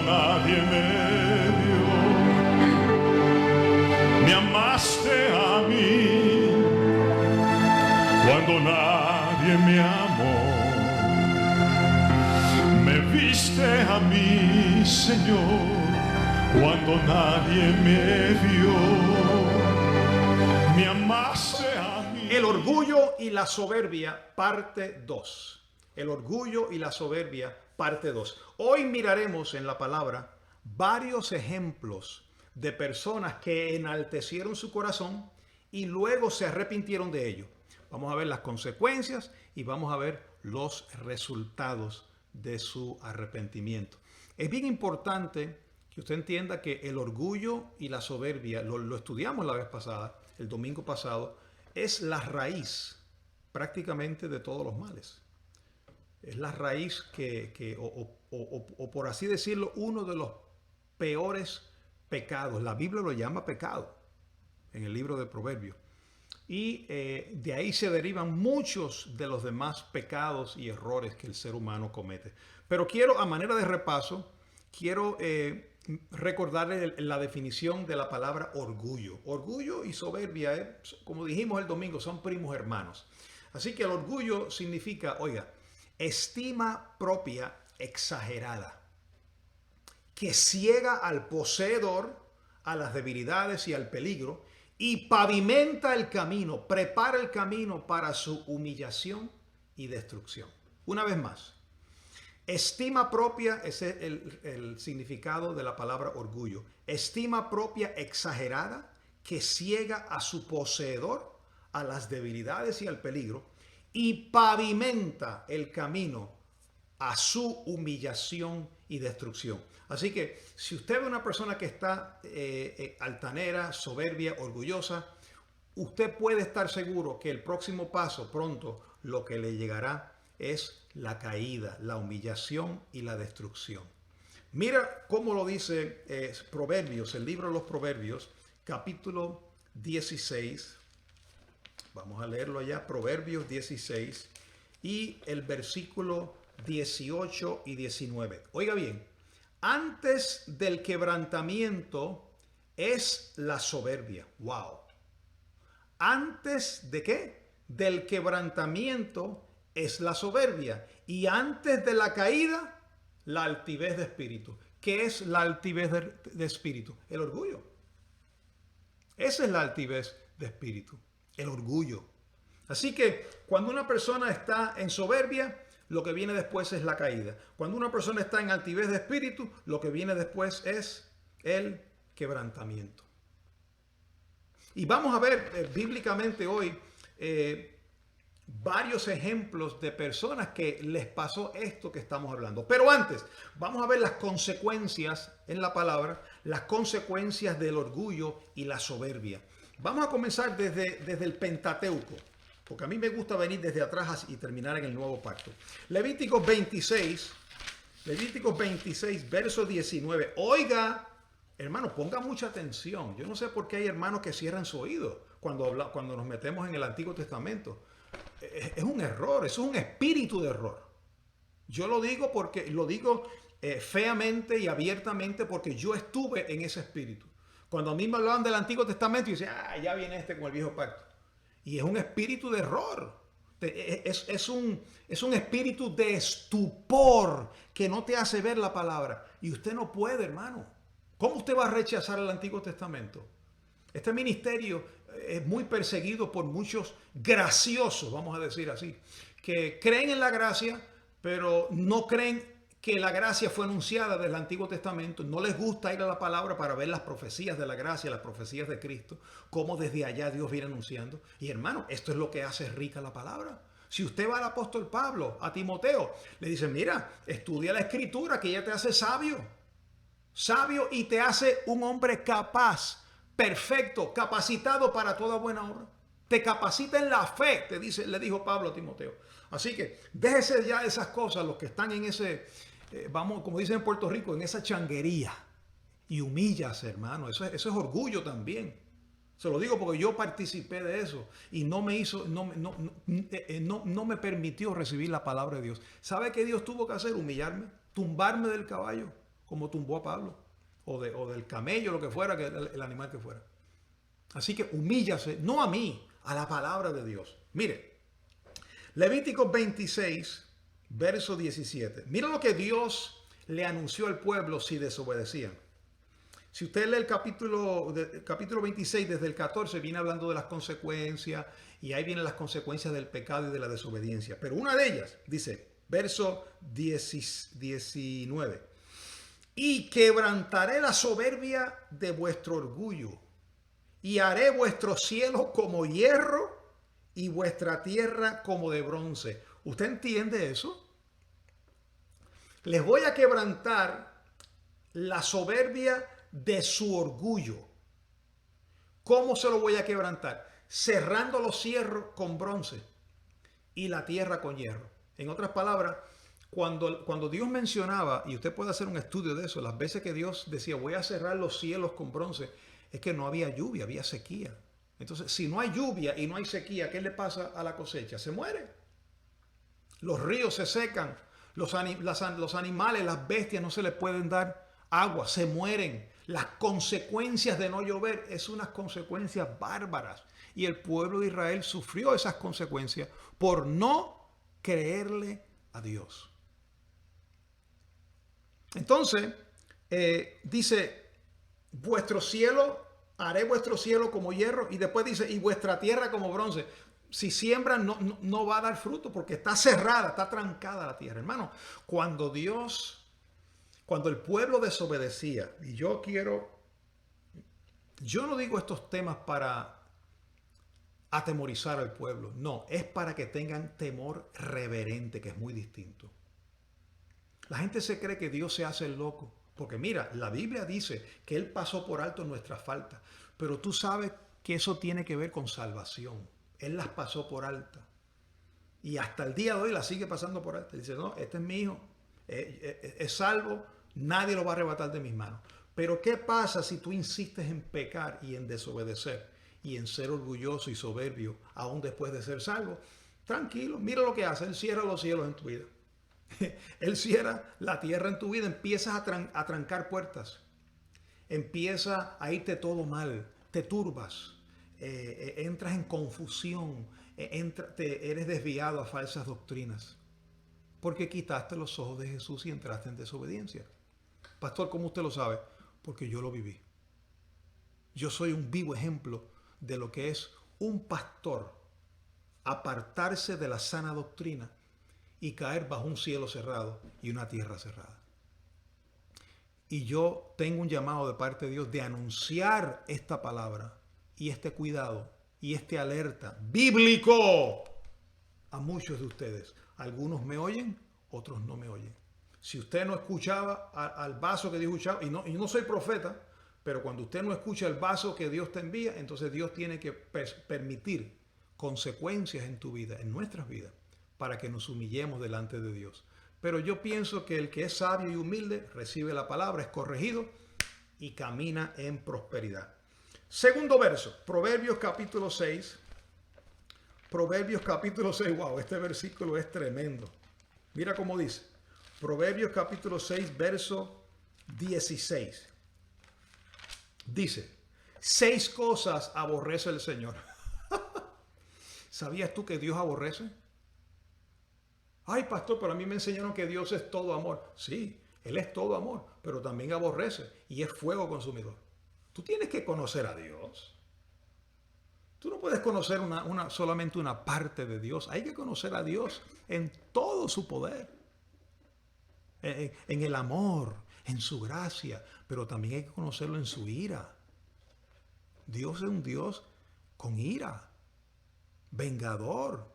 nadie me dio. Me amaste a mí cuando nadie me amó. Me viste a mí, Señor, cuando nadie me vio. Me amaste a mí. El orgullo y la soberbia, parte 2. El orgullo y la soberbia, parte 2. Hoy miraremos en la palabra varios ejemplos de personas que enaltecieron su corazón y luego se arrepintieron de ello. Vamos a ver las consecuencias y vamos a ver los resultados de su arrepentimiento. Es bien importante que usted entienda que el orgullo y la soberbia, lo estudiamos la vez pasada, el domingo pasado, es la raíz prácticamente de todos los males. Es la raíz o por así decirlo, uno de los peores pecados. La Biblia lo llama pecado en el libro de Proverbios. Y de ahí se derivan muchos de los demás pecados y errores que el ser humano comete. Pero quiero, a manera de repaso, recordarles la definición de la palabra orgullo. Orgullo y soberbia, como dijimos el domingo, son primos hermanos. Así que el orgullo significa, oiga, estima propia exagerada, que ciega al poseedor a las debilidades y al peligro y pavimenta el camino, prepara el camino para su humillación y destrucción. Una vez más, estima propia, ese es el significado de la palabra orgullo. Estima propia exagerada que ciega a su poseedor a las debilidades y al peligro y pavimenta el camino a su humillación y destrucción. Así que si usted ve una persona que está altanera, soberbia, orgullosa, usted puede estar seguro que el próximo paso pronto lo que le llegará es la caída, la humillación y la destrucción. Mira cómo lo dice Proverbios, el libro de los Proverbios, capítulo 16. Vamos a leerlo allá, Proverbios 16 y el versículo 18 y 19. Oiga bien, antes del quebrantamiento es la soberbia. Wow. ¿Antes de qué? Del quebrantamiento es la soberbia. Y antes de la caída, la altivez de espíritu. ¿Qué es la altivez de espíritu? El orgullo. Esa es la altivez de espíritu. El orgullo. Así que cuando una persona está en soberbia, lo que viene después es la caída. Cuando una persona está en altivez de espíritu, lo que viene después es el quebrantamiento. Y vamos a ver bíblicamente hoy varios ejemplos de personas que les pasó esto que estamos hablando. Pero antes, vamos a ver las consecuencias en la palabra, las consecuencias del orgullo y la soberbia. Vamos a comenzar desde el Pentateuco, porque a mí me gusta venir desde atrás y terminar en el Nuevo Pacto. Levíticos 26, verso 19. Oiga, hermano, ponga mucha atención. Yo no sé por qué hay hermanos que cierran su oído cuando nos metemos en el Antiguo Testamento. Es un error, es un espíritu de error. Yo lo digo feamente y abiertamente porque yo estuve en ese espíritu. Cuando a mí me hablaban del Antiguo Testamento, yo decía, ya viene este con el Viejo Pacto. Y es un espíritu de error. Es un espíritu de estupor que no te hace ver la palabra. Y usted no puede, hermano. ¿Cómo usted va a rechazar el Antiguo Testamento? Este ministerio es muy perseguido por muchos graciosos, vamos a decir así, que creen en la gracia, pero no creen que la gracia fue anunciada desde el Antiguo Testamento. No les gusta ir a la palabra para ver las profecías de la gracia, las profecías de Cristo, cómo desde allá Dios viene anunciando. Y hermano, esto es lo que hace rica la palabra. Si usted va al apóstol Pablo, a Timoteo, le dice, mira, estudia la escritura que ella te hace sabio y te hace un hombre capaz, perfecto, capacitado para toda buena obra. Te capacita en la fe, le dijo Pablo a Timoteo. Así que déjese ya esas cosas, los que están en ese, vamos, como dicen en Puerto Rico, en esa changuería. Y humíllase, hermano. Eso es orgullo también. Se lo digo porque yo participé de eso y no me permitió recibir la palabra de Dios. ¿Sabe qué Dios tuvo que hacer? Humillarme, tumbarme del caballo. como tumbó a Pablo, o del camello, lo que fuera, que el animal que fuera. Así que humíllase, no a mí, a la palabra de Dios. Mire, Levíticos 26, verso 17. Mira lo que Dios le anunció al pueblo si desobedecían. Si usted lee el capítulo 26, desde el 14, viene hablando de las consecuencias, y ahí vienen las consecuencias del pecado y de la desobediencia. Pero una de ellas, dice, verso 19, y quebrantaré la soberbia de vuestro orgullo, y haré vuestro cielo como hierro, y vuestra tierra como de bronce. ¿Usted entiende eso? Les voy a quebrantar la soberbia de su orgullo. ¿Cómo se lo voy a quebrantar? Cerrando los cielos con bronce y la tierra con hierro. En otras palabras, cuando Dios mencionaba, y usted puede hacer un estudio de eso, las veces que Dios decía voy a cerrar los cielos con bronce, es que no había lluvia, había sequía. Entonces, si no hay lluvia y no hay sequía, ¿qué le pasa a la cosecha? Se muere. Los ríos se secan, los animales, las bestias no se les pueden dar agua, se mueren. Las consecuencias de no llover es unas consecuencias bárbaras. Y el pueblo de Israel sufrió esas consecuencias por no creerle a Dios. Entonces, dice, haré vuestro cielo como hierro, y después dice, y vuestra tierra como bronce. Si siembran, no va a dar fruto porque está cerrada, está trancada la tierra. Hermano, cuando el pueblo desobedecía, y yo no digo estos temas para atemorizar al pueblo, no, es para que tengan temor reverente, que es muy distinto. La gente se cree que Dios se hace el loco, porque mira, la Biblia dice que Él pasó por alto nuestras faltas, pero tú sabes que eso tiene que ver con salvación. Él las pasó por alta y hasta el día de hoy las sigue pasando por alta. Dice, no, este es mi hijo, es salvo, nadie lo va a arrebatar de mis manos. Pero ¿qué pasa si tú insistes en pecar y en desobedecer y en ser orgulloso y soberbio aún después de ser salvo? Tranquilo, mira lo que hace. Él cierra los cielos en tu vida. Él cierra la tierra en tu vida. Empiezas a trancar puertas. Empieza a irte todo mal. Te turbas. Entras en confusión. Eres desviado a falsas doctrinas. Porque quitaste los ojos de Jesús y entraste en desobediencia. Pastor, ¿cómo usted lo sabe? Porque yo lo viví. Yo soy un vivo ejemplo de lo que es un pastor apartarse de la sana doctrina y caer bajo un cielo cerrado y una tierra cerrada. Y yo tengo un llamado de parte de Dios de anunciar esta palabra y este cuidado y este alerta bíblico a muchos de ustedes. Algunos me oyen, otros no me oyen. Si usted no escuchaba al vaso que Dios escuchaba, y no soy profeta, pero cuando usted no escucha el vaso que Dios te envía, entonces Dios tiene que permitir consecuencias en tu vida, en nuestras vidas, para que nos humillemos delante de Dios. Pero yo pienso que el que es sabio y humilde recibe la palabra, es corregido y camina en prosperidad. Segundo verso, Proverbios capítulo 6. Proverbios capítulo 6, wow, este versículo es tremendo. Mira cómo dice. Proverbios capítulo 6, verso 16. Dice, 6 cosas aborrece el Señor. ¿Sabías tú que Dios aborrece? Ay, pastor, pero a mí me enseñaron que Dios es todo amor. Sí, Él es todo amor, pero también aborrece y es fuego consumidor. Tú tienes que conocer a Dios. Tú no puedes conocer solamente una parte de Dios. Hay que conocer a Dios en todo su poder. En el amor, en su gracia, pero también hay que conocerlo en su ira. Dios es un Dios con ira, vengador,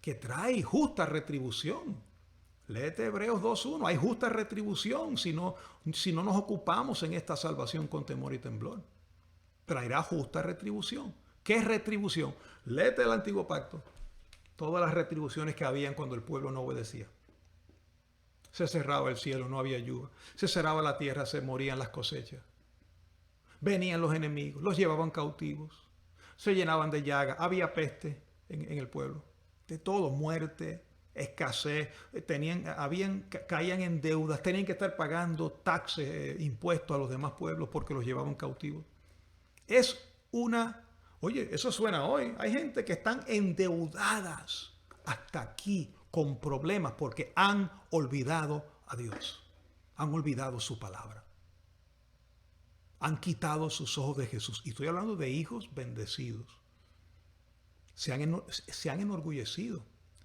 que trae justa retribución. Léete Hebreos 2:1, hay justa retribución si no nos ocupamos en esta salvación con temor y temblor. Traerá justa retribución. ¿Qué es retribución? Léete el Antiguo Pacto, todas las retribuciones que habían cuando el pueblo no obedecía. Se cerraba el cielo, no había lluvia. Se cerraba la tierra, se morían las cosechas. Venían los enemigos, los llevaban cautivos. Se llenaban de llagas, había peste en el pueblo. De todo, muerte, escasez, caían en deudas, tenían que estar pagando taxes, impuestos a los demás pueblos porque los llevaban cautivos. Oye, eso suena hoy. Hay gente que están endeudadas hasta aquí con problemas porque han olvidado a Dios. Han olvidado su palabra. Han quitado sus ojos de Jesús. Y estoy hablando de hijos bendecidos. Se han enorgullecido.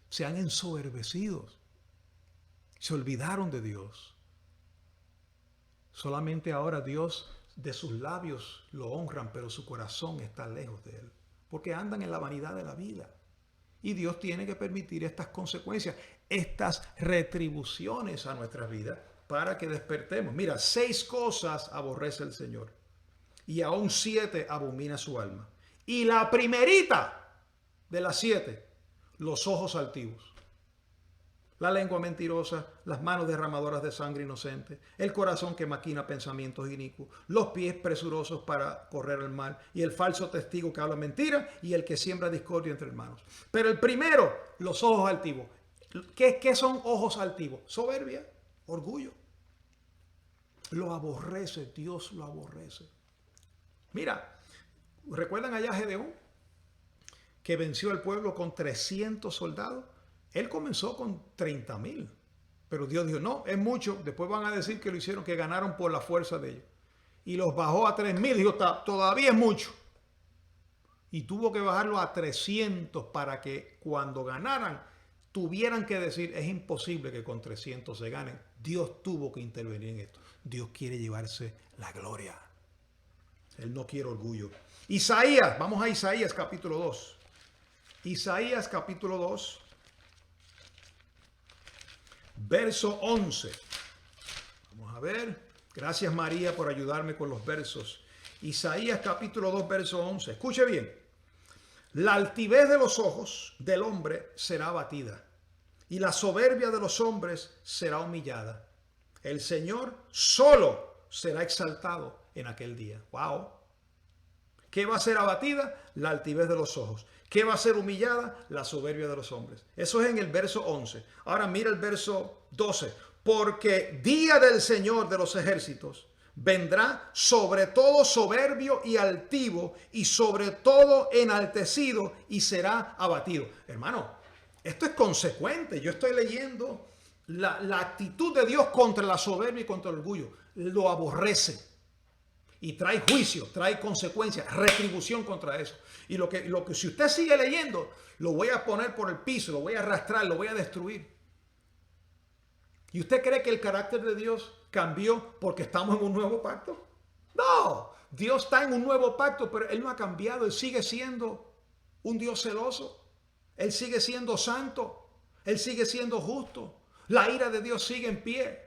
Se han ensoberbecido. Se olvidaron de Dios. Solamente ahora Dios de sus labios lo honran, pero su corazón está lejos de Él. Porque andan en la vanidad de la vida. Y Dios tiene que permitir estas consecuencias, estas retribuciones a nuestras vidas para que despertemos. Mira, 6 cosas aborrece el Señor y aún 7 abomina su alma. Y la primerita de las 7, los ojos altivos, la lengua mentirosa, las manos derramadoras de sangre inocente, el corazón que maquina pensamientos inicuos, los pies presurosos para correr el mal, y el falso testigo que habla mentira, y el que siembra discordia entre hermanos. Pero el primero, los ojos altivos. ¿Qué son ojos altivos? Soberbia, orgullo. Lo aborrece, Dios lo aborrece. Mira, ¿recuerdan allá a Gedeón? Que venció al pueblo con 300 soldados. Él comenzó con 30,000, pero Dios dijo, no, es mucho. Después van a decir que lo hicieron, que ganaron por la fuerza de ellos. Y los bajó a 3,000, dijo, todavía es mucho. Y tuvo que bajarlo a 300 para que cuando ganaran, tuvieran que decir, es imposible que con 300 se ganen. Dios tuvo que intervenir en esto. Dios quiere llevarse la gloria. Él no quiere orgullo. Isaías, vamos a Isaías capítulo 2. Isaías capítulo 2. Verso 11. Vamos a ver. Gracias María por ayudarme con los versos. Isaías capítulo 2, verso 11. Escuche bien. La altivez de los ojos del hombre será abatida, y la soberbia de los hombres será humillada. El Señor solo será exaltado en aquel día. ¡Wow! ¿Qué va a ser abatida? La altivez de los ojos. ¿Qué va a ser humillada? La soberbia de los hombres. Eso es en el verso 11. Ahora mira el verso 12. Porque día del Señor de los ejércitos vendrá sobre todo soberbio y altivo, y sobre todo enaltecido, y será abatido. Hermano, esto es consecuente. Yo estoy leyendo la actitud de Dios contra la soberbia y contra el orgullo. Lo aborrece. Y trae juicio, trae consecuencias, retribución contra eso. Y lo que si usted sigue leyendo, lo voy a poner por el piso, lo voy a arrastrar, lo voy a destruir. ¿Y usted cree que el carácter de Dios cambió porque estamos en un nuevo pacto? No, Dios está en un nuevo pacto, pero Él no ha cambiado. Él sigue siendo un Dios celoso. Él sigue siendo santo. Él sigue siendo justo. La ira de Dios sigue en pie.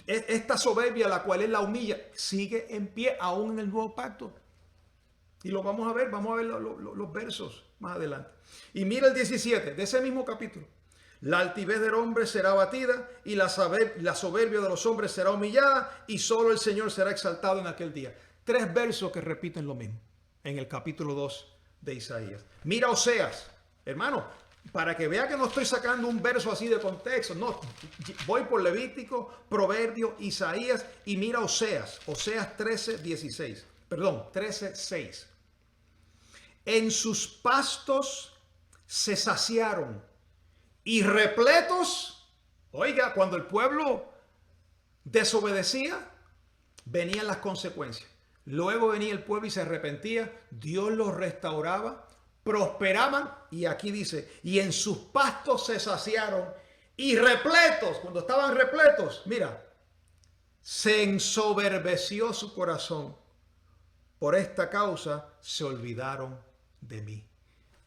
Esta soberbia, la cual Él la humilla, sigue en pie aún en el nuevo pacto. Y lo vamos a ver los versos más adelante. Y mira el 17 de ese mismo capítulo. La altivez del hombre será abatida, y la soberbia de los hombres será humillada, y solo el Señor será exaltado en aquel día. 3 versos que repiten lo mismo en el capítulo 2 de Isaías. Mira Oseas, hermano. Para que vea que no estoy sacando un verso así de contexto. No, voy por Levítico, Proverbio, Isaías, y mira Oseas. Oseas 13:6. En sus pastos se saciaron y repletos. Oiga, cuando el pueblo desobedecía, venían las consecuencias. Luego venía el pueblo y se arrepentía. Dios los restauraba. Prosperaban, y aquí dice, y en sus pastos se saciaron, y repletos, cuando estaban repletos, mira, se ensoberbeció su corazón. Por esta causa se olvidaron de mí.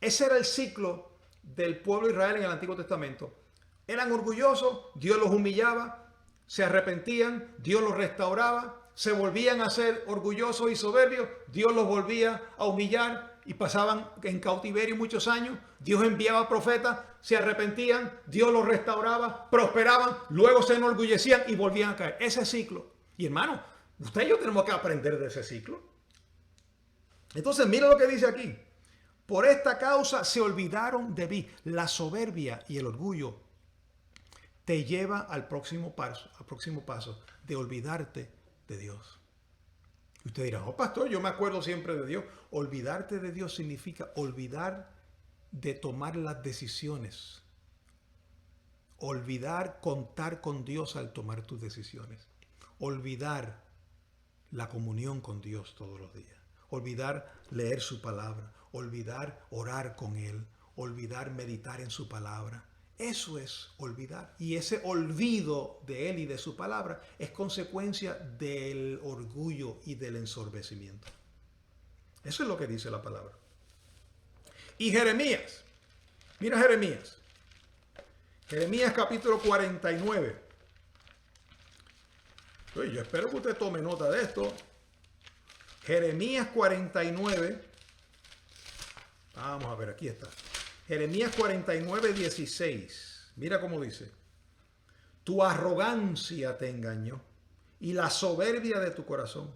Ese era el ciclo del pueblo de Israel en el Antiguo Testamento. Eran orgullosos, Dios los humillaba, se arrepentían, Dios los restauraba, se volvían a ser orgullosos y soberbios, Dios los volvía a humillar, y pasaban en cautiverio muchos años. Dios enviaba profetas, se arrepentían, Dios los restauraba, prosperaban, luego se enorgullecían y volvían a caer. Ese ciclo. Y hermano, usted y yo tenemos que aprender de ese ciclo. Entonces mira lo que dice aquí. Por esta causa se olvidaron de mí. La soberbia y el orgullo te lleva al próximo paso de olvidarte de Dios. Usted dirá, oh pastor, yo me acuerdo siempre de Dios. Olvidarte de Dios significa olvidar de tomar las decisiones. Olvidar contar con Dios al tomar tus decisiones. Olvidar la comunión con Dios todos los días. Olvidar leer su palabra. Olvidar orar con Él. Olvidar meditar en su palabra. Eso es olvidar. Y ese olvido de Él y de su palabra es consecuencia del orgullo y del ensorbecimiento. Eso es lo que dice la palabra. Y Jeremías. Mira Jeremías. Jeremías capítulo 49. Oye, yo espero que usted tome nota de esto. Jeremías 49. Vamos a ver, aquí está. Jeremías 49, 16. Mira cómo dice. Tu arrogancia te engañó y la soberbia de tu corazón.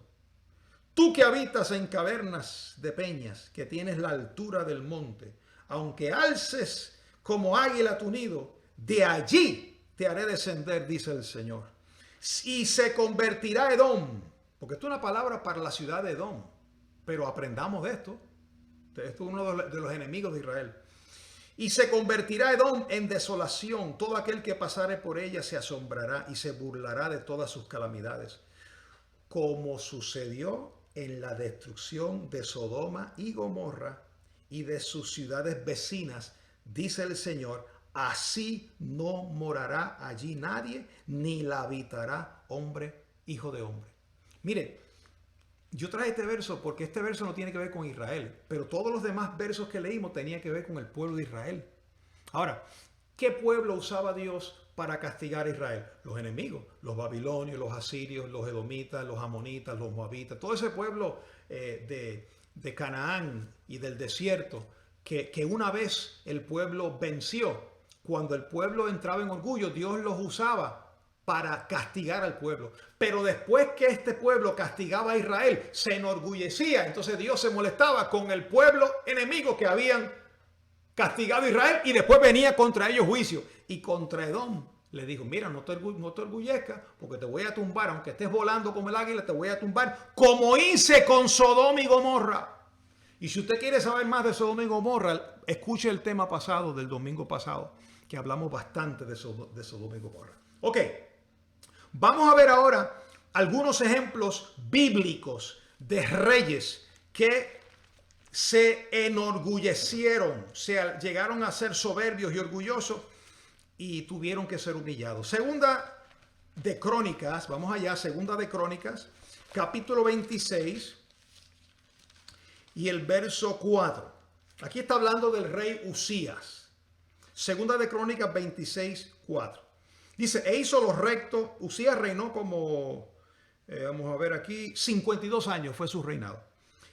Tú que habitas en cavernas de peñas, que tienes la altura del monte, aunque alces como águila tu nido, de allí te haré descender, dice el Señor. Y se convertirá Edom, porque esto es una palabra para la ciudad de Edom, pero aprendamos de esto. Esto es uno de los enemigos de Israel. Y se convertirá Edom en desolación. Todo aquel que pasare por ella se asombrará y se burlará de todas sus calamidades. Como sucedió en la destrucción de Sodoma y Gomorra y de sus ciudades vecinas, dice el Señor, así no morará allí nadie, ni la habitará hombre, hijo de hombre. Mire, yo traje este verso porque este verso no tiene que ver con Israel, pero todos los demás versos que leímos tenían que ver con el pueblo de Israel. Ahora, ¿qué pueblo usaba Dios para castigar a Israel? Los enemigos, los babilonios, los asirios, los edomitas, los amonitas, los moabitas, todo ese pueblo de Canaán y del desierto que una vez el pueblo venció. Cuando el pueblo entraba en orgullo, Dios los usaba para castigar al pueblo. Pero después que este pueblo castigaba a Israel, se enorgullecía. Entonces Dios se molestaba con el pueblo enemigo que habían castigado a Israel y después venía contra ellos juicio. Y contra Edom le dijo, mira, no te orgullezcas porque te voy a tumbar. Aunque estés volando como el águila, te voy a tumbar como hice con Sodoma y Gomorra. Y si usted quiere saber más de Sodoma y Gomorra, escuche el tema pasado del domingo pasado, que hablamos bastante de Sodoma y Gomorra. Ok, vamos a ver ahora algunos ejemplos bíblicos de reyes que se enorgullecieron, llegaron a ser soberbios y orgullosos y tuvieron que ser humillados. Segunda de Crónicas, vamos allá, Segunda de Crónicas, capítulo 26 y el verso 4. Aquí está hablando del rey Usías. Segunda de Crónicas 26, 4. Dice, e hizo lo recto. Usías reinó como, vamos a ver aquí, 52 años fue su reinado.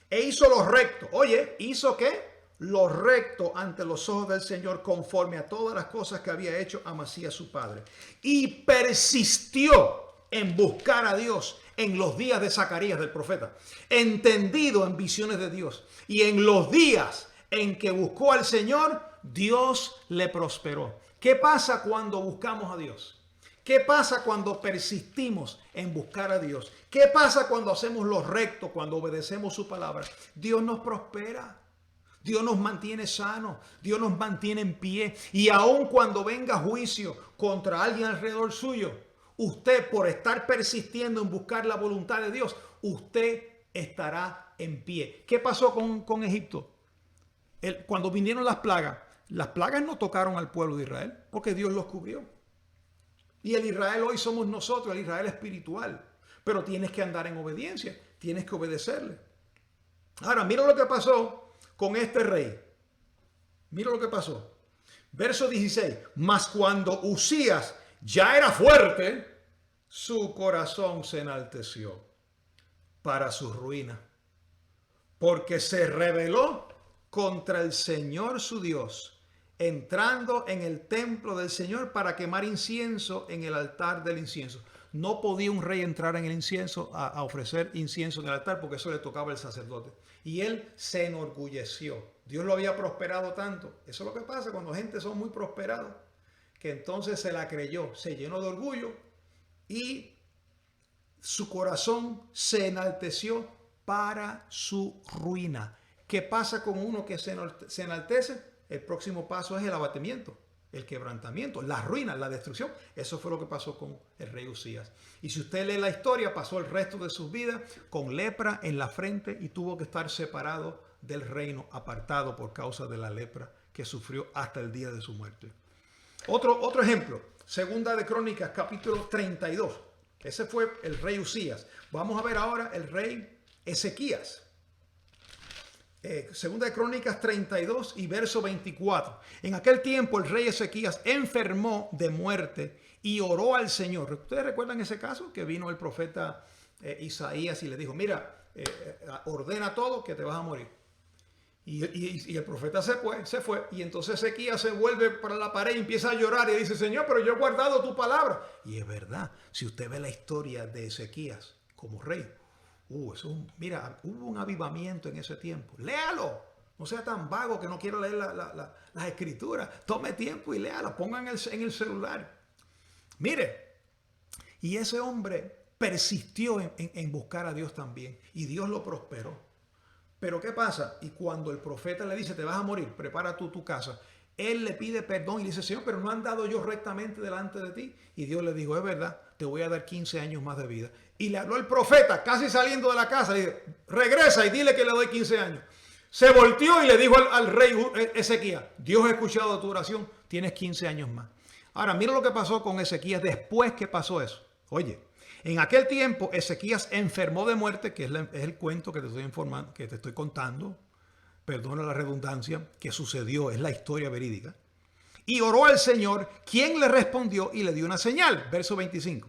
E hizo lo recto. Oye, ¿hizo qué? Lo recto ante los ojos del Señor, conforme a todas las cosas que había hecho Amasías su padre. Y persistió en buscar a Dios en los días de Zacarías del profeta, entendido en visiones de Dios. Y en los días en que buscó al Señor, Dios le prosperó. ¿Qué pasa cuando buscamos a Dios? ¿Qué pasa cuando persistimos en buscar a Dios? ¿Qué pasa cuando hacemos lo recto, cuando obedecemos su palabra? Dios nos prospera. Dios nos mantiene sanos. Dios nos mantiene en pie. Y aun cuando venga juicio contra alguien alrededor suyo, usted, por estar persistiendo en buscar la voluntad de Dios, usted estará en pie. ¿Qué pasó con Egipto? Cuando vinieron las plagas no tocaron al pueblo de Israel porque Dios los cubrió. Y el Israel hoy somos nosotros, el Israel espiritual. Pero tienes que andar en obediencia, tienes que obedecerle. Ahora, mira lo que pasó con este rey. Mira lo que pasó. Verso 16. Mas cuando Usías ya era fuerte, su corazón se enalteció para su ruina, porque se rebeló contra el Señor su Dios, entrando en el templo del Señor para quemar incienso en el altar del incienso. no podía un rey entrar en el incienso a ofrecer incienso en el altar porque eso le tocaba al sacerdote. Y él se enorgulleció. Dios lo había prosperado tanto. Eso es lo que pasa cuando gente son muy prosperados, que entonces se la creyó, se llenó de orgullo y su corazón se enalteció para su ruina. ¿Qué pasa con uno que se enaltece? El próximo paso es el abatimiento, el quebrantamiento, la ruina, la destrucción. Eso fue lo que pasó con el rey Usías. Y si usted lee la historia, pasó el resto de sus vidas con lepra en la frente y tuvo que estar separado del reino, apartado por causa de la lepra que sufrió hasta el día de su muerte. Otro ejemplo, Segunda de Crónicas, capítulo 32. Ese fue el rey Usías. Vamos a ver ahora el rey Ezequías. Segunda de Crónicas 32 y verso 24. En aquel tiempo el rey Ezequías enfermó de muerte y oró al Señor. ¿Ustedes recuerdan ese caso? Que vino el profeta Isaías y le dijo, mira, ordena todo que te vas a morir. Y el profeta se fue. Y entonces Ezequías se vuelve para la pared y empieza a llorar y dice, Señor, pero yo he guardado tu palabra. Y es verdad, si usted ve la historia de Ezequías como rey, mira, hubo un avivamiento en ese tiempo. Léalo. No sea tan vago que no quiera leer las escrituras. Tome tiempo y léala. Pongan en el celular. Mire, y ese hombre persistió en buscar a Dios también. Y Dios lo prosperó. Pero ¿qué pasa? Y cuando el profeta le dice, te vas a morir, prepara tú tu casa. Él le pide perdón y le dice, Señor, pero no he andado yo rectamente delante de ti. Y Dios le dijo, es verdad, te voy a dar 15 años más de vida. Y le habló el profeta, casi saliendo de la casa, y dice, regresa y dile que le doy 15 años. Se volteó y le dijo al rey Ezequías, Dios ha escuchado tu oración, tienes 15 años más. Ahora, mira lo que pasó con Ezequías después que pasó eso. Oye, en aquel tiempo Ezequías enfermó de muerte, que es el cuento que te estoy informando, que te estoy contando, perdona la redundancia, que sucedió, es la historia verídica. Y oró al Señor, quien le respondió y le dio una señal. Verso 25.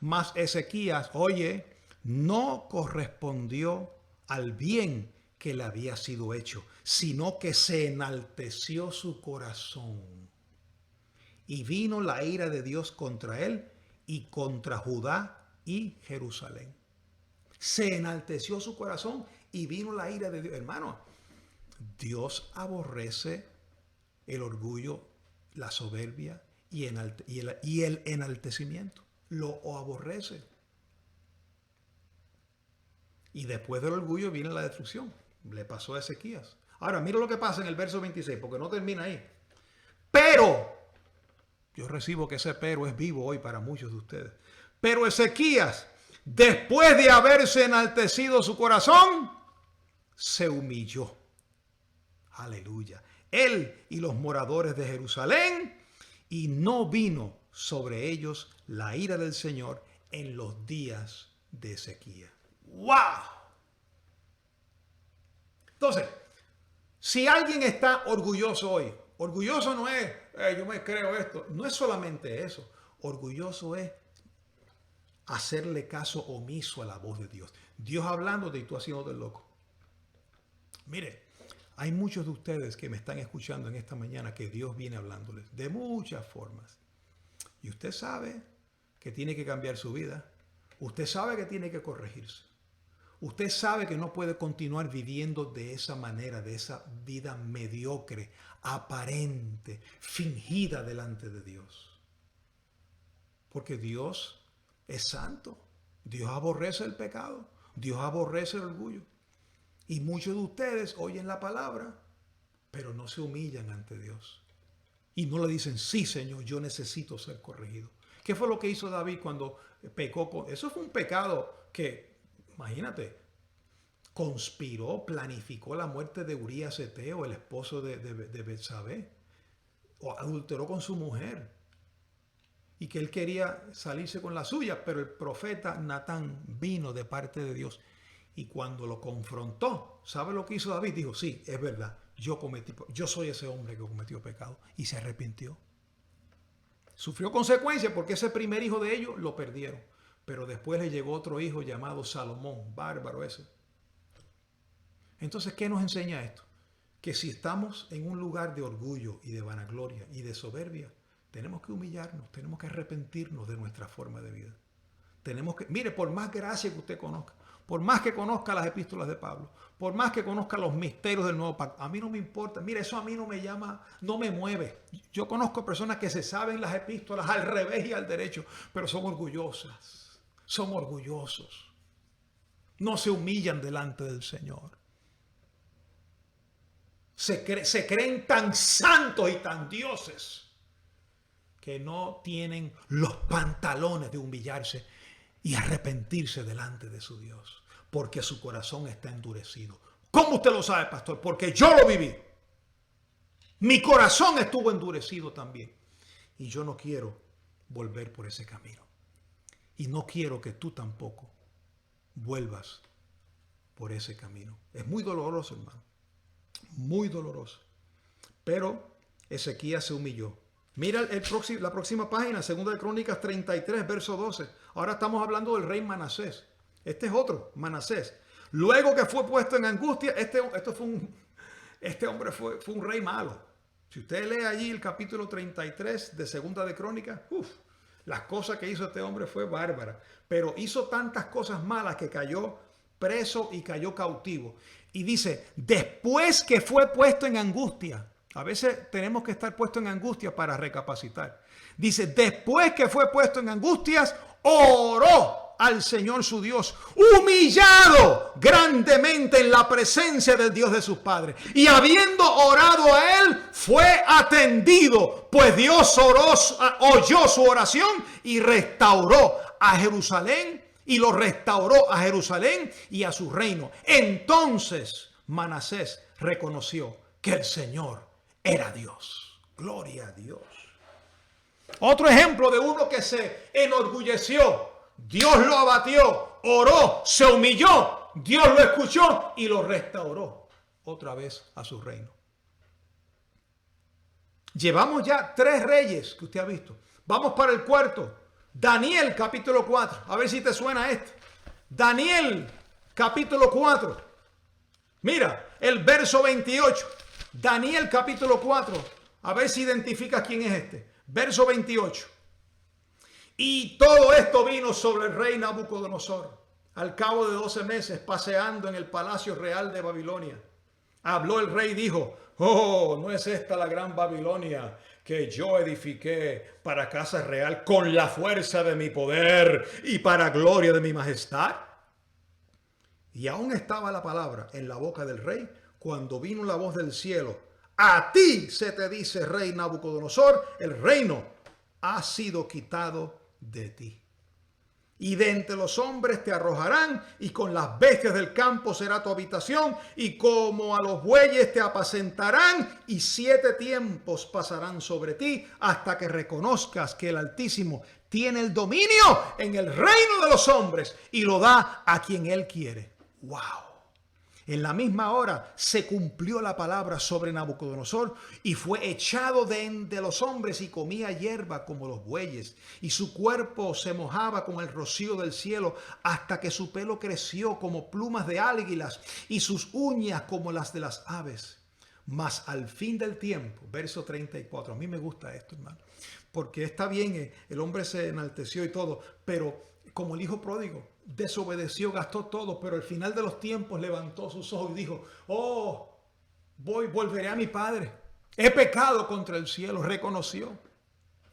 Mas Ezequías, oye, no correspondió al bien que le había sido hecho, sino que se enalteció su corazón. Y vino la ira de Dios contra él y contra Judá y Jerusalén. Se enalteció su corazón y vino la ira de Dios. Hermano, Dios aborrece el orgullo, la soberbia y el enaltecimiento. Lo aborrece. Y después del orgullo viene la destrucción. Le pasó a Ezequías. Ahora, mira lo que pasa en el verso 26, porque no termina ahí. Pero, yo recibo que ese pero es vivo hoy para muchos de ustedes. Pero Ezequías, después de haberse enaltecido su corazón, se humilló. Aleluya. Él y los moradores de Jerusalén, y no vino sobre ellos la ira del Señor en los días de Ezequías. ¡Wow! Entonces, si alguien está orgulloso hoy, orgulloso no es, yo me creo esto, no es solamente eso. Orgulloso es hacerle caso omiso a la voz de Dios. Dios hablándote y tú haciéndote el loco. Mire, hay muchos de ustedes que me están escuchando en esta mañana que Dios viene hablándoles de muchas formas. Y usted sabe que tiene que cambiar su vida. Usted sabe que tiene que corregirse. Usted sabe que no puede continuar viviendo de esa manera, de esa vida mediocre, aparente, fingida delante de Dios. Porque Dios es santo. Dios aborrece el pecado. Dios aborrece el orgullo. Y muchos de ustedes oyen la palabra, pero no se humillan ante Dios. Y no le dicen, sí, Señor, yo necesito ser corregido. ¿Qué fue lo que hizo David cuando pecó? Eso fue un pecado que, imagínate, conspiró, planificó la muerte de Urías Eteo, el esposo de Betsabé, o adulteró con su mujer. Y que él quería salirse con la suya, pero el profeta Natán vino de parte de Dios. Y cuando lo confrontó, ¿sabe lo que hizo David? Dijo, sí, es verdad, yo soy ese hombre que cometió pecado. Y se arrepintió. Sufrió consecuencias porque ese primer hijo de ellos lo perdieron. Pero después le llegó otro hijo llamado Salomón, bárbaro ese. Entonces, ¿qué nos enseña esto? Que si estamos en un lugar de orgullo y de vanagloria y de soberbia, tenemos que humillarnos, tenemos que arrepentirnos de nuestra forma de vida. tenemos que, mire, por más gracia que usted conozca, por más que conozca las epístolas de Pablo, por más que conozca los misterios del nuevo pacto, a mí no me importa. Mire, eso a mí no me llama, no me mueve. Yo conozco personas que se saben las epístolas al revés y al derecho, pero son orgullosas, son orgullosos. No se humillan delante del Señor. Se creen tan santos y tan dioses que no tienen los pantalones de humillarse y arrepentirse delante de su Dios, porque su corazón está endurecido. ¿Cómo usted lo sabe, pastor? Porque yo lo viví. Mi corazón estuvo endurecido también. Y yo no quiero volver por ese camino. Y no quiero que tú tampoco vuelvas por ese camino. Es muy doloroso, hermano. Muy doloroso. Pero Ezequías se humilló. Mira la próxima página, 2 de Crónicas 33, verso 12. Ahora estamos hablando del rey Manasés. Este es otro, Manasés. Luego que fue puesto en angustia, este hombre fue un rey malo. Si usted lee allí el capítulo 33 de 2 de Crónicas, las cosas que hizo este hombre fue bárbara. Pero hizo tantas cosas malas que cayó preso y cayó cautivo. Y dice, después que fue puesto en angustia. A veces tenemos que estar puestos en angustia para recapacitar. Dice, después que fue puesto en angustias, oró al Señor su Dios, humillado grandemente en la presencia del Dios de sus padres. Y habiendo orado a él, fue atendido, pues Dios oyó su oración y restauró a Jerusalén, y lo restauró a Jerusalén y a su reino. Entonces Manasés reconoció que el Señor era Dios. Gloria a Dios. Otro ejemplo de uno que se enorgulleció. Dios lo abatió, oró, se humilló, Dios lo escuchó y lo restauró otra vez a su reino. Llevamos ya 3 reyes que usted ha visto. Vamos para el cuarto. Daniel capítulo 4. A ver si te suena este. Daniel capítulo 4. Mira, el verso 28. Daniel capítulo 4. A ver si identificas quién es este. Verso 28. Y todo esto vino sobre el rey Nabucodonosor. Al cabo de 12 meses, paseando en el palacio real de Babilonia. Habló el rey y dijo, oh, ¿no es esta la gran Babilonia que yo edifiqué para casa real con la fuerza de mi poder y para gloria de mi majestad? Y aún estaba la palabra en la boca del rey cuando vino la voz del cielo. A ti se te dice, rey Nabucodonosor, el reino ha sido quitado de ti. Y de entre los hombres te arrojarán, y con las bestias del campo será tu habitación, y como a los bueyes te apacentarán, y 7 tiempos pasarán sobre ti, hasta que reconozcas que el Altísimo tiene el dominio en el reino de los hombres, y lo da a quien él quiere. ¡Wow! En la misma hora se cumplió la palabra sobre Nabucodonosor y fue echado de entre los hombres y comía hierba como los bueyes. Y su cuerpo se mojaba con el rocío del cielo hasta que su pelo creció como plumas de águilas y sus uñas como las de las aves. Mas al fin del tiempo, verso 34, a mí me gusta esto, hermano, porque está bien, el hombre se enalteció y todo, pero como el hijo pródigo, desobedeció, gastó todo, pero al final de los tiempos levantó sus ojos y dijo, oh, volveré a mi padre. He pecado contra el cielo, reconoció.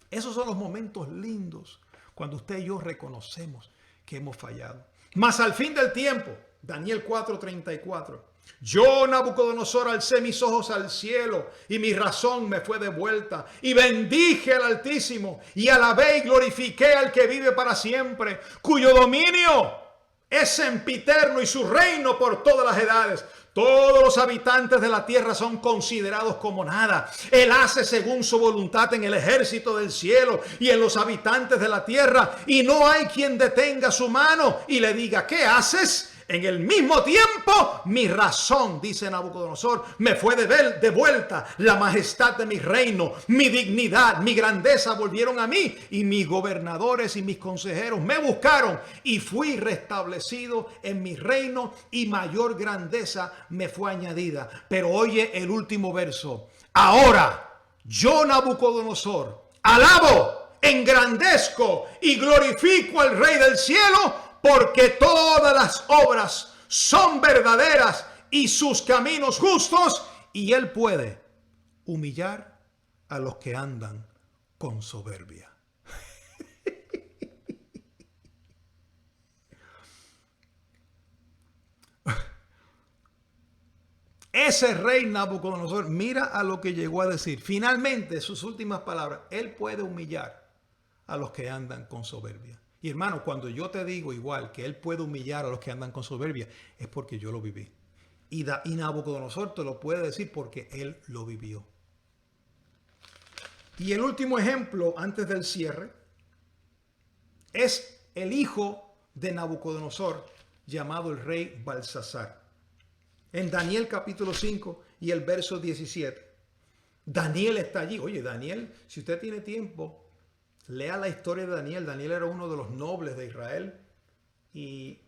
Esos son los momentos lindos cuando usted y yo reconocemos que hemos fallado. Mas al fin del tiempo, Daniel 4:34, yo, Nabucodonosor, alcé mis ojos al cielo y mi razón me fue devuelta y bendije al Altísimo y alabé y glorifiqué al que vive para siempre, cuyo dominio es sempiterno y su reino por todas las edades. Todos los habitantes de la tierra son considerados como nada. Él hace según su voluntad en el ejército del cielo y en los habitantes de la tierra, y no hay quien detenga su mano y le diga, ¿qué haces? En el mismo tiempo, mi razón, dice Nabucodonosor, me fue devuelta. La majestad de mi reino, mi dignidad, mi grandeza volvieron a mí. Y mis gobernadores y mis consejeros me buscaron y fui restablecido en mi reino y mayor grandeza me fue añadida. Pero oye el último verso. Ahora, yo, Nabucodonosor, alabo, engrandezco y glorifico al Rey del cielo, porque todas las obras son verdaderas y sus caminos justos, y Él puede humillar a los que andan con soberbia. Ese rey Nabucodonosor, mira a lo que llegó a decir. Finalmente, sus últimas palabras, Él puede humillar a los que andan con soberbia. Y hermano, cuando yo te digo igual que Él puede humillar a los que andan con soberbia, es porque yo lo viví. Y Nabucodonosor te lo puede decir porque Él lo vivió. Y el último ejemplo, antes del cierre, es el hijo de Nabucodonosor, llamado el rey Balsasar. En Daniel capítulo 5 y el verso 17. Daniel está allí. Oye, Daniel, si usted tiene tiempo, lea la historia de Daniel. Daniel era uno de los nobles de Israel y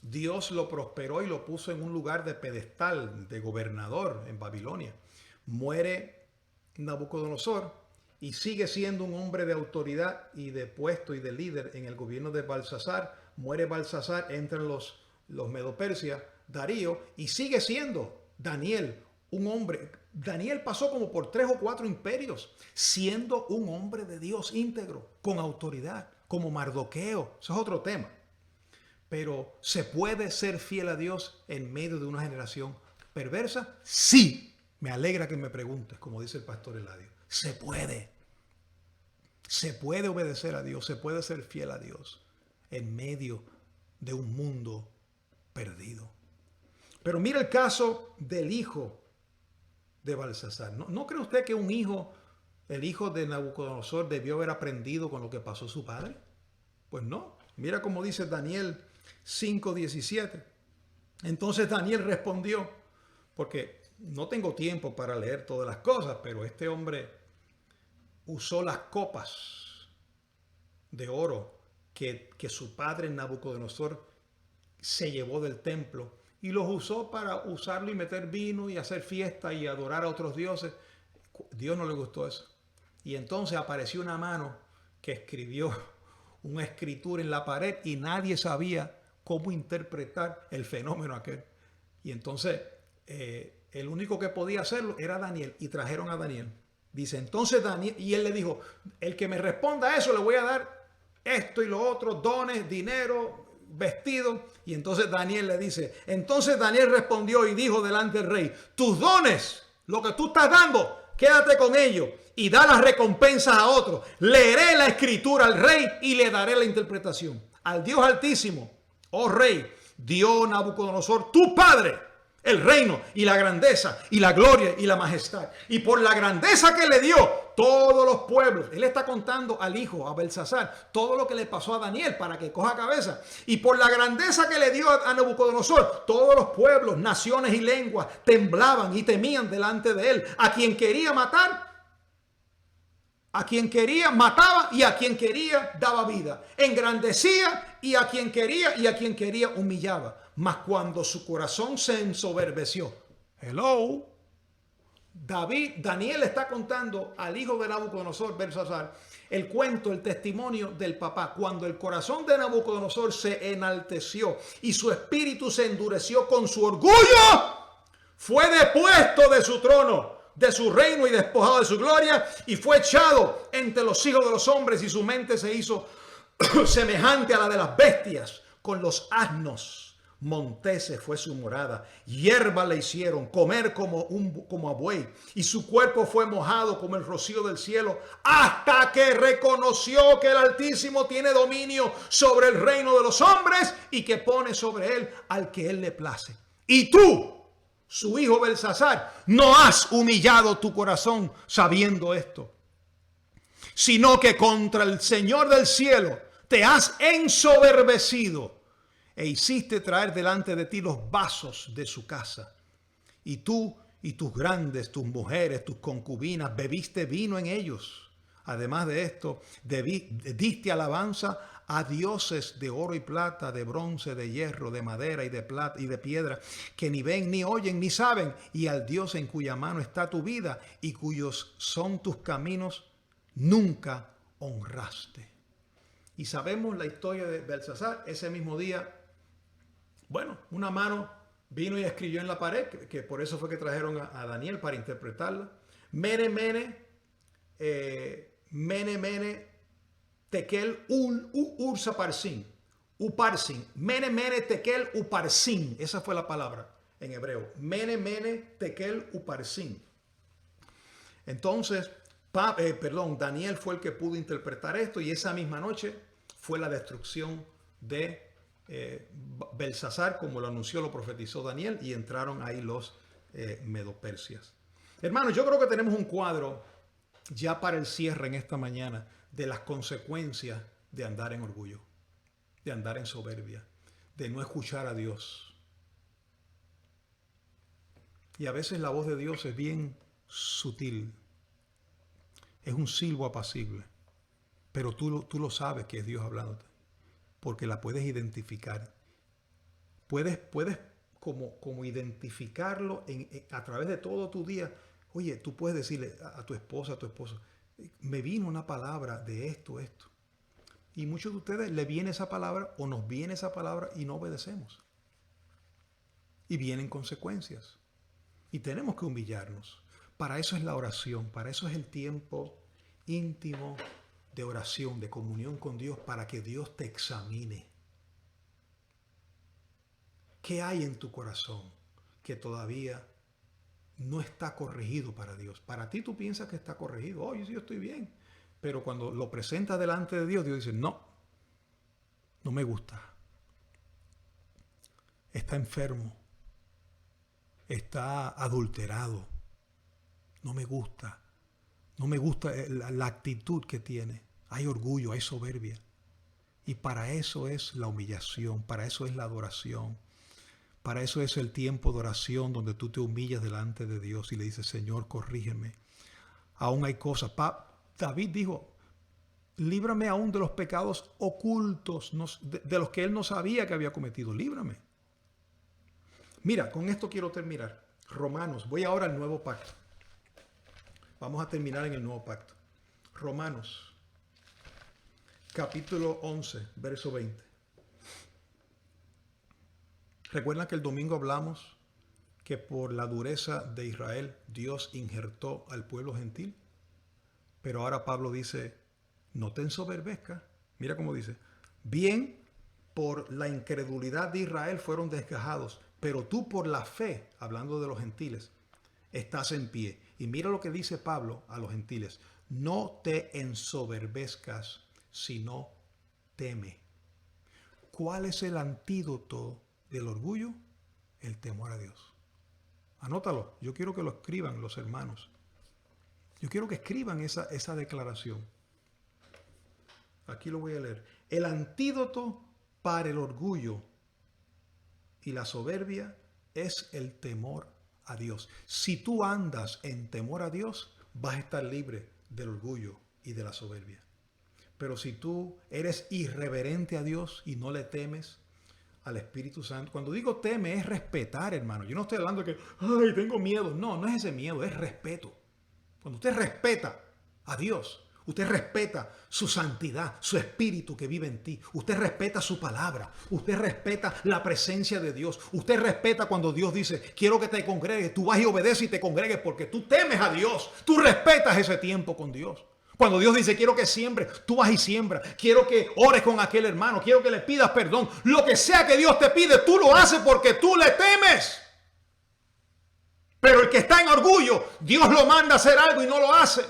Dios lo prosperó y lo puso en un lugar de pedestal, de gobernador en Babilonia. Muere Nabucodonosor y sigue siendo un hombre de autoridad y de puesto y de líder en el gobierno de Balsasar. Muere Balsasar, entran los Medo-Persia, Darío, y sigue siendo Daniel un hombre. Daniel pasó como por 3 o 4 imperios, siendo un hombre de Dios íntegro, con autoridad, como Mardoqueo. Eso es otro tema. Pero ¿se puede ser fiel a Dios en medio de una generación perversa? Sí. Me alegra que me preguntes, como dice el pastor Eladio. Se puede. Se puede obedecer a Dios, se puede ser fiel a Dios en medio de un mundo perdido. Pero mira el caso del hijo de Balsasar. ¿No cree usted que el hijo de Nabucodonosor debió haber aprendido con lo que pasó su padre? Pues no. Mira cómo dice Daniel 5:17. Entonces Daniel respondió, porque no tengo tiempo para leer todas las cosas, pero este hombre usó las copas de oro que su padre Nabucodonosor se llevó del templo y los usó para usarlo y meter vino y hacer fiesta y adorar a otros dioses. Dios no le gustó eso. Y entonces apareció una mano que escribió una escritura en la pared y nadie sabía cómo interpretar el fenómeno aquel. Y entonces el único que podía hacerlo era Daniel, y trajeron a Daniel. Dice, entonces Daniel, y él le dijo, el que me responda a eso le voy a dar esto y lo otro, dones, dinero, vestido. Y entonces Daniel le dice, entonces Daniel respondió y dijo delante del rey, tus dones, lo que tú estás dando, quédate con ellos y da las recompensas a otros. Leeré la escritura al rey y le daré la interpretación. Al Dios Altísimo, oh rey, dio Nabucodonosor, tu padre, el reino y la grandeza y la gloria y la majestad. Y por la grandeza que le dio, todos los pueblos. Él está contando al hijo, a Balsasar, todo lo que le pasó a Daniel para que coja cabeza. Y por la grandeza que le dio a Nabucodonosor, todos los pueblos, naciones y lenguas temblaban y temían delante de él. A quien quería matar, a quien quería mataba, y a quien quería daba vida. Engrandecía y a quien quería humillaba. Mas cuando su corazón se ensoberbeció, Daniel está contando al hijo de Nabucodonosor, Belsasar, el cuento, el testimonio del papá. Cuando el corazón de Nabucodonosor se enalteció y su espíritu se endureció con su orgullo, fue depuesto de su trono, de su reino y despojado de su gloria, y fue echado entre los hijos de los hombres, y su mente se hizo semejante a la de las bestias. Con los asnos montese fue su morada, hierba le hicieron comer como a buey, y su cuerpo fue mojado como el rocío del cielo, hasta que reconoció que el Altísimo tiene dominio sobre el reino de los hombres y que pone sobre él al que él le place. Y tú, su hijo Belsasar, no has humillado tu corazón sabiendo esto, sino que contra el Señor del cielo te has ensoberbecido e hiciste traer delante de ti los vasos de su casa. Y tú y tus grandes, tus mujeres, tus concubinas, bebiste vino en ellos. Además de esto, diste alabanza a dioses de oro y plata, de bronce, de hierro, de madera y de plata y de piedra, que ni ven, ni oyen, ni saben, y al Dios en cuya mano está tu vida y cuyos son tus caminos, nunca honraste. Y sabemos la historia de Belsasar. Ese mismo día, bueno, una mano vino y escribió en la pared, que por eso fue que trajeron a Daniel para interpretarla. Mene, mene, tekel, ursaparsin. Uparsin. Mene, tekel, uparsin. Esa fue la palabra en hebreo. Mene, tekel, uparsin. Entonces, Daniel fue el que pudo interpretar esto, y esa misma noche fue la destrucción de Belsasar, como lo anunció, lo profetizó Daniel, y entraron ahí los medopersias. Hermanos, yo creo que tenemos un cuadro ya para el cierre en esta mañana de las consecuencias de andar en orgullo, de andar en soberbia, de no escuchar a Dios. Y a veces la voz de Dios es bien sutil, es un silbo apacible, pero tú lo sabes que es Dios hablándote, porque la puedes identificar. Puedes como identificarlo a través de todo tu día. Oye, tú puedes decirle a tu esposa, a tu esposo, me vino una palabra de esto. Y muchos de ustedes le viene esa palabra o nos viene esa palabra y no obedecemos. Y vienen consecuencias. Y tenemos que humillarnos. Para eso es la oración, para eso es el tiempo íntimo de oración, de comunión con Dios, para que Dios te examine. ¿Qué hay en tu corazón que todavía no está corregido para Dios? Para ti tú piensas que está corregido. Oye, sí, yo estoy bien. Pero cuando lo presentas delante de Dios, Dios dice, no me gusta. Está enfermo. Está adulterado. No me gusta. No me gusta la actitud que tiene. Hay orgullo, hay soberbia. Y para eso es la humillación, para eso es la adoración. Para eso es el tiempo de oración donde tú te humillas delante de Dios y le dices, Señor, corrígeme. Aún hay cosas. David dijo, líbrame aún de los pecados ocultos, de los que él no sabía que había cometido. Líbrame. Mira, con esto quiero terminar. Romanos, voy ahora al nuevo pacto. Vamos a terminar en el nuevo pacto. Romanos, capítulo 11, verso 20. ¿Recuerdan que el domingo hablamos que por la dureza de Israel Dios injertó al pueblo gentil? Pero ahora Pablo dice, no te ensoberbezcas. Mira cómo dice, bien, por la incredulidad de Israel fueron desgajados, pero tú por la fe, hablando de los gentiles, estás en pie. Y mira lo que dice Pablo a los gentiles, no te ensoberbezcas, sino teme. ¿Cuál es el antídoto del orgullo? El temor a Dios. Anótalo. Yo quiero que lo escriban los hermanos. Yo quiero que escriban esa declaración. Aquí lo voy a leer. El antídoto para el orgullo y la soberbia es el temor a Dios. Si tú andas en temor a Dios, vas a estar libre del orgullo y de la soberbia. Pero si tú eres irreverente a Dios y no le temes al Espíritu Santo, cuando digo teme es respetar, hermano. Yo no estoy hablando de que, ay, tengo miedo. No es ese miedo, es respeto. Cuando usted respeta a Dios, usted respeta su santidad, su espíritu que vive en ti. Usted respeta su palabra. Usted respeta la presencia de Dios. Usted respeta cuando Dios dice, quiero que te congregues. Tú vas y obedeces y te congregues porque tú temes a Dios. Tú respetas ese tiempo con Dios. Cuando Dios dice, quiero que siembres, tú vas y siembras. Quiero que ores con aquel hermano. Quiero que le pidas perdón. Lo que sea que Dios te pide, tú lo haces porque tú le temes. Pero el que está en orgullo, Dios lo manda a hacer algo y no lo hace.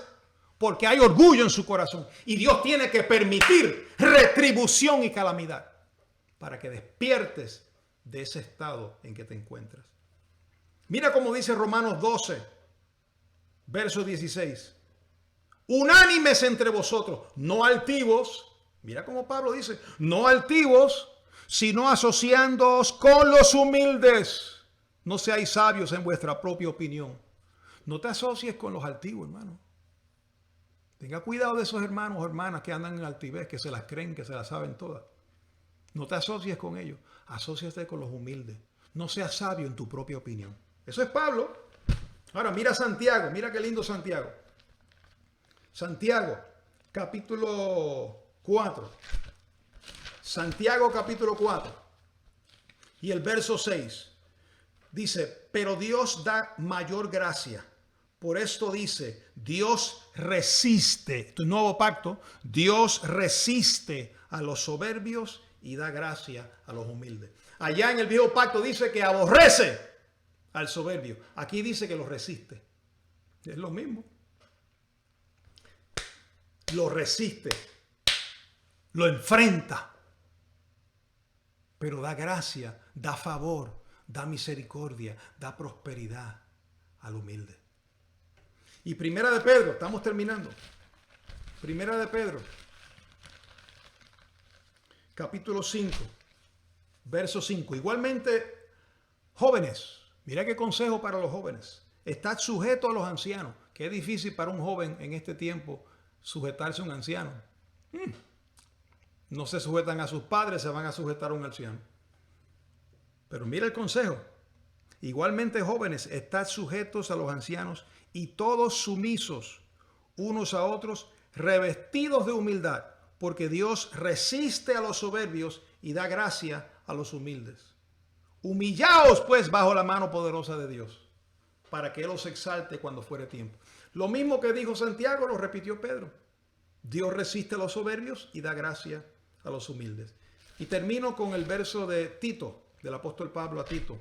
Porque hay orgullo en su corazón. Y Dios tiene que permitir retribución y calamidad para que despiertes de ese estado en que te encuentras. Mira cómo dice Romanos 12, verso 16. Unánimes entre vosotros, no altivos. Mira cómo Pablo dice, no altivos, sino asociándoos con los humildes. No seáis sabios en vuestra propia opinión. No te asocies con los altivos, hermano. Tenga cuidado de esos hermanos o hermanas que andan en altivez, que se las creen, que se las saben todas. No te asocies con ellos. Asóciate con los humildes. No seas sabio en tu propia opinión. Eso es Pablo. Ahora mira Santiago. Mira qué lindo Santiago. Santiago, capítulo 4. Santiago capítulo 4 y el verso 6 dice, pero Dios da mayor gracia. Por esto dice, Dios resiste, tu nuevo pacto, Dios resiste a los soberbios y da gracia a los humildes. Allá en el viejo pacto dice que aborrece al soberbio. Aquí dice que lo resiste. Es lo mismo. Lo resiste, lo enfrenta, pero da gracia, da favor, da misericordia, da prosperidad al humilde. Y Primera de Pedro, estamos terminando. Primera de Pedro, capítulo 5, verso 5. Igualmente, jóvenes, mira qué consejo para los jóvenes. Estad sujetos a los ancianos, que es difícil para un joven en este tiempo sujetarse a un anciano. No se sujetan a sus padres, se van a sujetar a un anciano. Pero mira el consejo. Igualmente, jóvenes, estad sujetos a los ancianos y todos sumisos unos a otros, revestidos de humildad, porque Dios resiste a los soberbios y da gracia a los humildes. Humillaos pues bajo la mano poderosa de Dios, para que Él os exalte cuando fuere tiempo. Lo mismo que dijo Santiago lo repitió Pedro. Dios resiste a los soberbios y da gracia a los humildes. Y termino con el verso de Tito, del apóstol Pablo a Tito,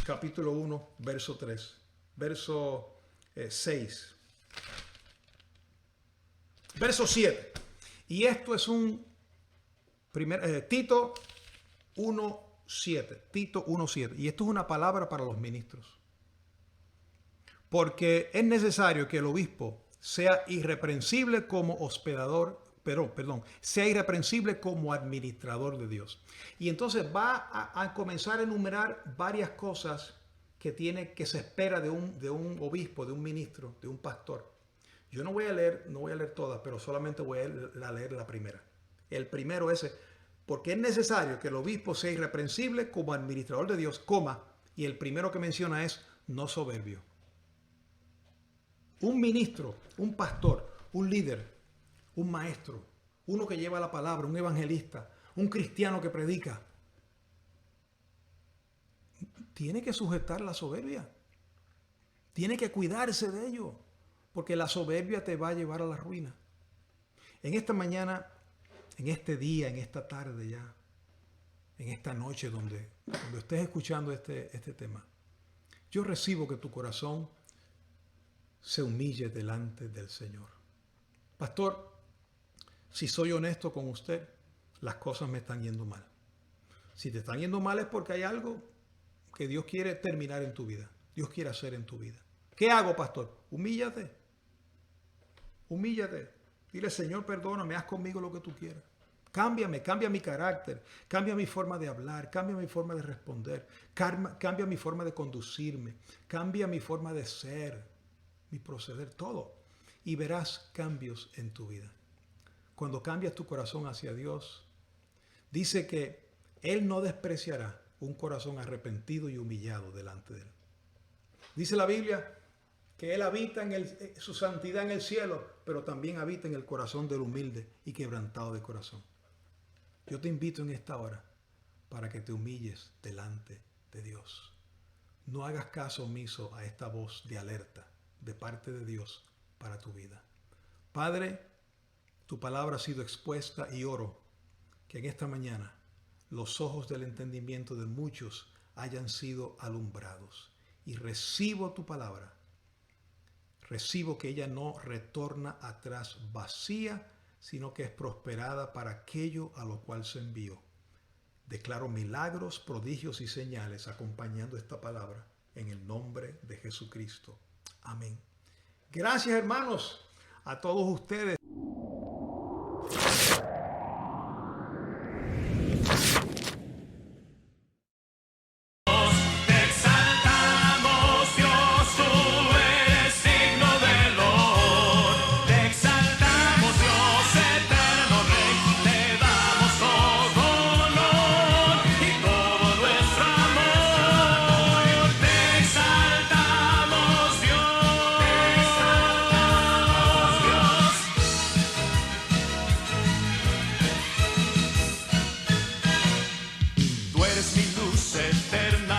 capítulo 1, verso 3, verso 6, verso 7. Y esto es un Tito 1:7, Tito 1:7. Y esto es una palabra para los ministros. Porque es necesario que el obispo sea irreprensible como hospedador, sea irreprensible como administrador de Dios. Y entonces va a comenzar a enumerar varias cosas que se espera de un obispo, de un ministro, de un pastor. Yo no voy a leer todas, pero solamente voy a leer la primera. El primero es, porque es necesario que el obispo sea irreprensible como administrador de Dios, y el primero que menciona es no soberbio. Un ministro, un pastor, un líder, un maestro, uno que lleva la palabra, un evangelista, un cristiano que predica, tiene que sujetar la soberbia. Tiene que cuidarse de ello, porque la soberbia te va a llevar a la ruina. En esta mañana, en este día, en esta tarde ya, en esta noche donde estés escuchando este tema, yo recibo que tu corazón se humille delante del Señor. Pastor, si soy honesto con usted, las cosas me están yendo mal. Si te están yendo mal es porque hay algo que Dios quiere terminar en tu vida. Dios quiere hacer en tu vida. ¿Qué hago, pastor? Humíllate. Humíllate. Dile, Señor, perdóname, haz conmigo lo que tú quieras. Cámbiame, cambia mi carácter, cambia mi forma de hablar, cambia mi forma de responder, cambia mi forma de conducirme, cambia mi forma de ser, mi proceder, todo. Y verás cambios en tu vida. Cuando cambias tu corazón hacia Dios, dice que Él no despreciará un corazón arrepentido y humillado delante de Él. Dice la Biblia que Él habita su santidad en el cielo, pero también habita en el corazón del humilde y quebrantado de corazón. Yo te invito en esta hora para que te humilles delante de Dios. No hagas caso omiso a esta voz de alerta de parte de Dios para tu vida. Padre, tu palabra ha sido expuesta y oro que en esta mañana los ojos del entendimiento de muchos hayan sido alumbrados. Y recibo tu palabra. Recibo que ella no retorna atrás vacía, sino que es prosperada para aquello a lo cual se envió. Declaro milagros, prodigios y señales acompañando esta palabra en el nombre de Jesucristo. Amén. Gracias, hermanos, a todos ustedes. eres mi luz eterna.